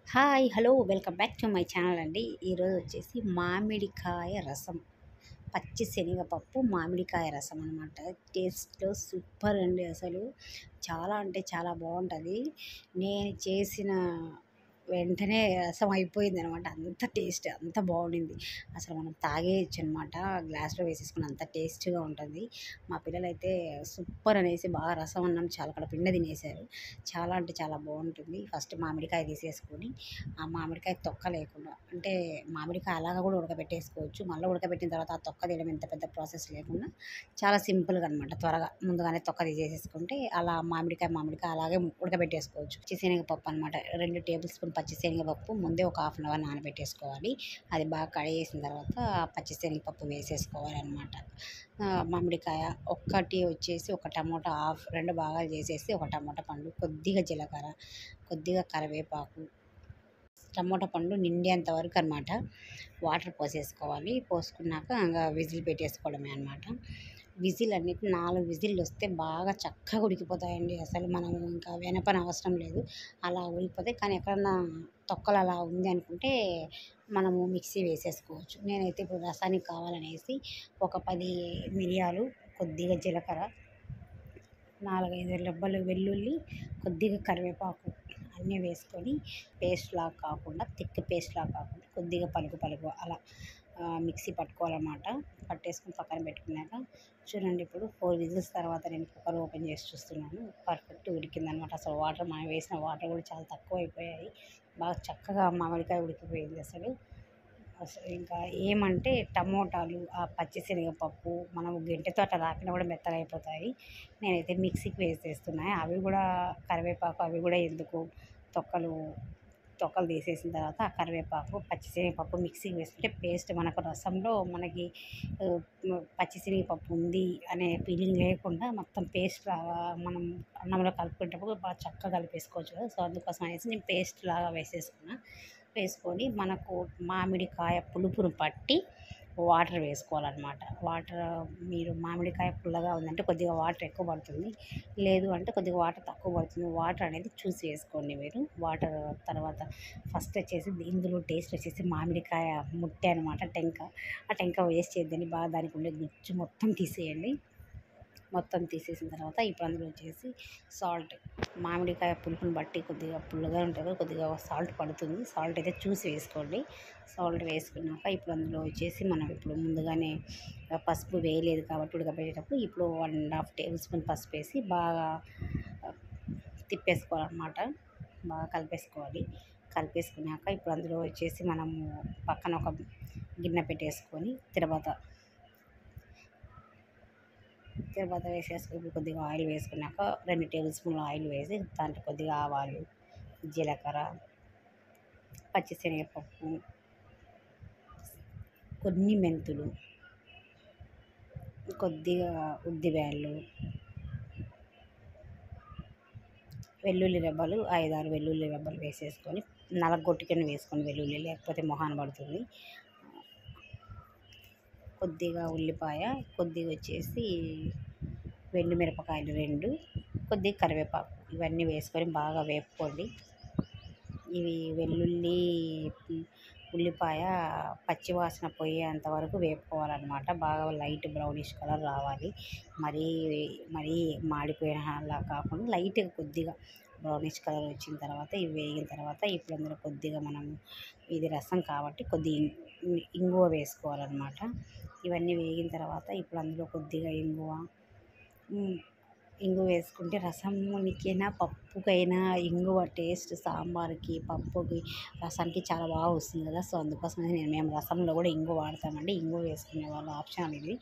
Hi! Hello! Welcome back to my channel అండి. ఈరోజు వచ్చేసి మామిడికాయ రసం. పచ్చి శనగపప్పు, మామిడికాయ రసం అనమాట. టేస్ట్‌లో సూపర్ అండి అసలు. చాలా అంటే చాలా బావుంటది. నేను చేసిన వెంటనే రసం అయిపోయిందనమాట. అంత టేస్ట్ అంత బావుండింది. అసలు మనం తాగేయొచ్చనమాట. గ్లాస్‌లో వేసేసుకొని అంత టేస్ట్‌గా ఉంటుంది. మా పిల్లలైతే సూపర్ అనేసి బాగా రసం అన్నం చాలా కడుపునిండా తినేశారు. చాలా అంటే చాలా బావుంటుంది. ఫస్ట్ మామిడికాయ తీసేసుకొని, ఆ మామిడికాయ తొక్క లేకుండా అంటే మామిడికాయ అలాగా కూడా ఉడకబెట్టేసుకోవచ్చు. మళ్ళీ ఉడకబెట్టిన తర్వాత ఆ తొక్క తీయడం ఎంత పెద్ద ప్రాసెస్ లేకుండా చాలా సింపుల్‌గా అనమాట. త్వరగా ముందుగానే తొక్క తీసేసేసుకుంటే అలా మామిడికాయ అలాగే ఉడకబెట్టేసుకోవచ్చు. పచ్చిశనగపప్పు అనమాట. 2 టేబుల్ స్పూన్ పచ్చిశనగపప్పు ముందే ఒక హాఫ్ అన్ అవర్ నానబెట్టేసుకోవాలి. అది బాగా కడిగేసిన తర్వాత పచ్చిశనగపప్పు వేసేసుకోవాలనమాట. మామిడికాయ ఒక్కటి వచ్చేసి ఒక టమోటా 2 భాగాలు చేసేసి ఒక టమోటా పండు, కొద్దిగా జీలకర్ర, కొద్దిగా కరివేపాకు, టమోటా పండు నిండేంత వరకు అనమాట వాటర్ పోసేసుకోవాలి. పోసుకున్నాక ఇంగ విజిల్ పెట్టేసుకోవడమే అనమాట. విజిల్ అనేది 4 విజిల్లు వస్తే బాగా చక్కగా ఉడికిపోతాయండి. అసలు మనం ఇంకా వెనపనవసరం లేదు. అలా ఉడికిపోతాయి. కానీ ఎక్కడన్నా తొక్కలు అలా ఉంది అనుకుంటే మనము మిక్సీ వేసేసుకోవచ్చు. నేనైతే ఇప్పుడు రసానికి కావాలనేసి ఒక 10 మిరియాలు, కొద్దిగా జీలకర్ర, 4, 5 రెబ్బలు వెల్లుల్లి, కొద్దిగా కరివేపాకు అన్నీ వేసుకొని పేస్ట్‌లాగా కాకుండా థిక్ పేస్ట్‌లాగా కాకుండా కొద్దిగా పలుకు అలా మిక్సీ పట్టుకోవాలన్నమాట. పట్టేసుకొని పక్కన పెట్టుకున్నాక చూడండి ఇప్పుడు 4 విజిల్స్ తర్వాత నేను కుక్కర్ ఓపెన్ చేసి చూస్తున్నాను. పర్ఫెక్ట్ ఉడికిందనమాట. అసలు వాటర్ మనం వేసిన వాటర్ కూడా చాలా తక్కువైపోయాయి. బాగా చక్కగా మామిడికాయ ఉడికిపోయింది అసలు. అసలు ఇంకా ఏమంటే టమోటాలు, ఆ పచ్చిశనగపప్పు మనం గెంటెతో అట్లా తాకినా కూడా మెత్తగా అయిపోతాయి. నేనైతే మిక్సీకి వేసేస్తున్నా. అవి కూడా కరివేపాకు అవి కూడా ఎందుకు తొక్కలు తొక్కలు తీసేసిన తర్వాత ఆ కరివేపాకు, పచ్చిశనగపప్పు మిక్సీకి వేసుకుంటే పేస్ట్ మనకు రసంలో మనకి పచ్చిశనగపప్పు ఉంది అనే ఫీలింగ్ లేకుండా మొత్తం పేస్ట్ లాగా మనం అన్నంలో కలుపుకునేటప్పుడు బాగా చక్కగా కలిపేసుకోవచ్చు కదా! సో, అందుకోసం అనేసి నేను పేస్ట్ లాగా వేసేసుకున్నా. వేసుకొని మనకు మామిడికాయ పులుపును పట్టి వాటర్ వేసుకోవాలన్నమాట. మీరు మామిడికాయ పుల్లగా ఉందంటే కొద్దిగా వాటర్ ఎక్కువ పడుతుంది. లేదు అంటే కొద్దిగా వాటర్ తక్కువ పడుతుంది. వాటర్ అనేది చూసి వేసుకోండి మీరు. తర్వాత ఫస్ట్ వచ్చేసి ఇందులో టేస్ట్ వచ్చేసి మామిడికాయ ముట్టె అనమాట, టెంక. ఆ టెంక వేస్ట్ చేయొద్దండి. బాగా దానికి ఉండే గుజ్జు మొత్తం తీసేయండి. మొత్తం తీసేసిన తర్వాత ఇప్పుడు అందులో వచ్చేసి సాల్ట్, మామిడికాయ పులుపుని బట్టి కొద్దిగా పుల్లగా ఉంటుంది, కొద్దిగా సాల్ట్ పడుతుంది. సాల్ట్ అయితే చూసి వేసుకోండి. సాల్ట్ వేసుకున్నాక ఇప్పుడు అందులో వచ్చేసి మనం ఇప్పుడు ముందుగానే పసుపు వేయలేదు కాబట్టి ఉడకబెట్టేటప్పుడు ఇప్పుడు 1½ టేబుల్ స్పూన్ పసుపు వేసి బాగా తిప్పేసుకోవాలన్నమాట. బాగా కలిపేసుకోవాలి. కలిపేసుకున్నాక ఇప్పుడు అందులో వచ్చేసి మనము పక్కన ఒక గిన్నె పెట్టేసుకొని తిరువాత వేసేసుకొని కొద్దిగా ఆయిల్ వేసుకున్నాక 2 టేబుల్ స్పూన్ల ఆయిల్ వేసి దాంట్లో కొద్దిగా ఆవాలు, జీలకర్ర, పచ్చిశనగపప్పు, కొన్ని మెంతులు, కొద్దిగా ఉద్దిబేళ్ళు, వెల్లుల్లి రెబ్బలు 5, 6 వెల్లుల్లి రెబ్బలు వేసేసుకొని నలగొట్టుకొని వేసుకొని వెల్లుల్లి లేకపోతే మొహాన పడుతుంది. కొద్దిగా ఉల్లిపాయ, కొద్దిగా వచ్చేసి మిరపకాయలు 2, కొద్దిగా కరివేపాకు ఇవన్నీ వేసుకొని బాగా వేపుకోండి. ఇవి వెల్లుల్లి, ఉల్లిపాయ పచ్చి వాసన పోయేంత వరకు వేపుకోవాలన్నమాట. బాగా లైట్ బ్రౌనిష్ కలర్ రావాలి. మరీ మాడిపోయినలా కాకుండా లైట్‌గా కొద్దిగా బ్రౌనిష్ కలర్ వచ్చిన తర్వాత ఇవి వేగిన తర్వాత ఇప్పుడు అందులో కొద్దిగా మనము ఇది రసం కాబట్టి కొద్దిగా ఇంగువ వేసుకోవాలన్నమాట. ఇవన్నీ వేగిన తర్వాత ఇప్పుడు అందులో కొద్దిగా ఇంగువ వేసుకుంటే రసమునికైనా పప్పుకైనా ఇంగువ టేస్ట్ సాంబార్‌కి, పప్పుకి, రసానికి చాలా బాగా వస్తుంది కదా! సో, అందుకోసమని మేము రసంలో కూడా ఇంగువ వాడతామండి. ఇంగువ వేసుకునే వాళ్ళు ఆప్షనల్ ఇది.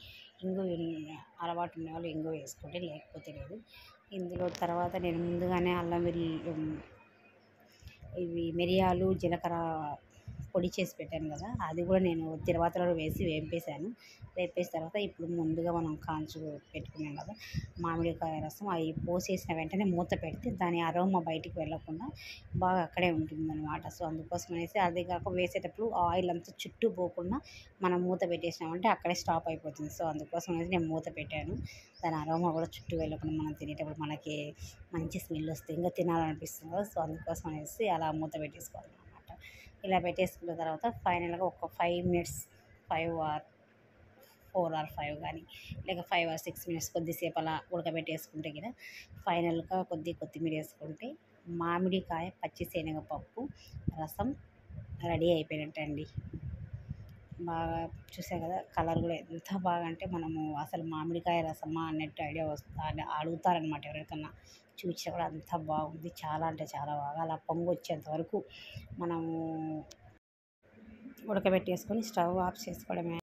ఇంగువ అలవాటు ఉన్నవాళ్ళు ఇంగువ వేసుకోండి, లేకపోతే లేదు. ఇందులో తర్వాత నేను ముందుగానే ఇవి మిరియాలు, జీలకర్ర పొడి చేసి పెట్టాను కదా! అది కూడా నేను తిరువాతలో వేసి వేపేసాను. వేపేసిన తర్వాత ఇప్పుడు ముందుగా మనం పెట్టుకున్నాం కదా మామిడికాయ రసం, అవి పోసేసిన వెంటనే మూత పెడితే దాని అరోమా బయటికి వెళ్ళకుండా బాగా అక్కడే ఉంటుందన్నమాట. సో, అందుకోసం అనేసి అదే కాక వేసేటప్పుడు ఆయిల్ అంతా చుట్టూ పోకుండా మనం మూత పెట్టేసినామంటే అక్కడే స్టాప్ అయిపోతుంది. సో, అందుకోసం అనేసి నేను మూత పెట్టాను. దాని అరోమా కూడా చుట్టూ వెళ్ళకుండా మనం తినేటప్పుడు మనకి మంచి స్మెల్ వస్తే ఇంకా తినాలనిపిస్తుంది కదా! సో, అందుకోసం అనేసి అలా మూత పెట్టేసుకోవాలన్నమాట. ఇలా పెట్టేసుకున్న తర్వాత ఫైనల్గా ఒక 5 మినిట్స్, 5 or 4 or 5 కానీ, లేక 5 or 6 మినిట్స్ కొద్దిసేపు అలా ఉడకబెట్టేసుకుంటే గిన ఫైనల్గా కొత్తిమీర వేసుకుంటే మామిడికాయ పచ్చి శనగపప్పు రసం రెడీ అయిపోయినట్టు అండి. బాగా చూసా కదా, కలర్ కూడా ఎంత బాగా అంటే మనము అసలు మామిడికాయ రసమా అన్నట్టు ఐడియా వస్తుంది, అడుగుతారనమాట ఎవరికన్నా చూసినా కూడా. అంత బాగుంది, చాలా అంటే చాలా బాగా. అలా పొంగు వచ్చేంత వరకు మనము ఉడకబెట్టేసుకొని స్టవ్ ఆఫ్ చేసుకోవడమే.